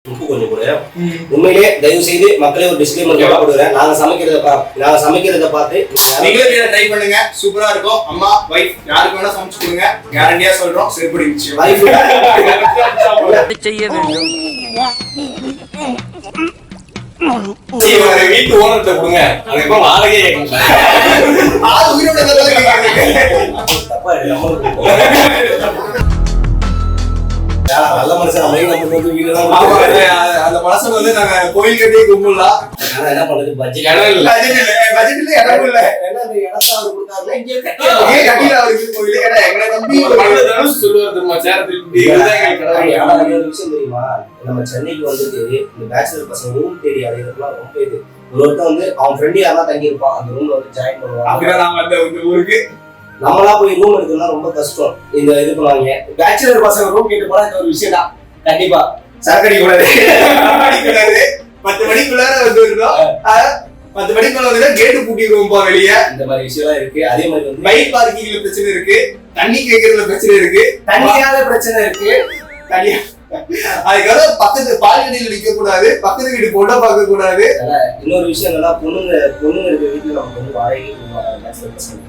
உப்பு கொஞ்சம் கூட உண்மையிலே தயவு செய்து மக்களே ஒரு டிஸ்க்ளைமர் கொடுக்குறேன். நாங்க சமைக்கிறத பார்த்து நீங்களே ட்ரை பண்ணுங்க, சூப்பரா இருக்கும். அம்மா வைஃப் யாருக்கு வேணா சமைச்சு கொடுங்க, கேரண்டியா சொல்றோம். செருப்படி நிச்சயம் வைஃப் செய்ய வேண்டும். வீட்டு ஓனர்கிட்ட கொடுங்க, அதுக்கப்புறம் வாடகையே கேட்கல. உயிரோட தப்பா நல்ல மனுஷன் அந்த மனசுல வந்து நாங்க கோயில் கட்டி கும்பிடலாம். என்ன பண்றது, பட்ஜெட் இடம் இல்ல, பட்ஜெட் இல்ல, இடம் இல்ல. விஷயம் தெரியுமா, நம்ம சென்னைக்கு வந்துட்டு இந்த பேச்சுலர் பசங்க ரூம் தேடி அடையிறதுலாம் ரொம்ப இது. ஒருத்தர் வந்து அவன் ஃப்ரெண்ட் யாரா தங்கி இருப்பான், அந்த ரூம்ல வந்து ஜாயின் பண்ணுவாங்க. ஊருக்கு நம்மளா போய் ரூம் எடுக்கலாம் ரொம்ப கஷ்டம். இந்த இது பண்ணுவாங்க பேச்சுலர் பசங்க ரூம் கேட்டு போனா இந்த ஒரு விஷயம் தான். கண்டிப்பா சரக்கடி கூடாது, 10 மணிக்குள்ளார வந்து இருக்கோம். 10 மணிக்குள்ள வந்து கேட்டு பூட்டிடுவோம்ப்பா வெளியே. இந்த மாதிரி விஷயம் இருக்கு. அதே மாதிரி வந்து பைக் பார்க்கிங்ல பிரச்சனை இருக்கு, தண்ணி கேட்கறதுல பிரச்சனை இருக்கு, தண்ணியால பிரச்சனை இருக்கு. தனியா அதுக்காக பக்கத்து பால்கனியில நிக்க கூடாது, பக்கத்து வீடு பொண்ணை பார்க்க கூடாது. இன்னொரு விஷயம் என்னன்னா, பொண்ணுங்க இருக்க வீட்டுல நமக்கு வந்து வாடகை பசங்க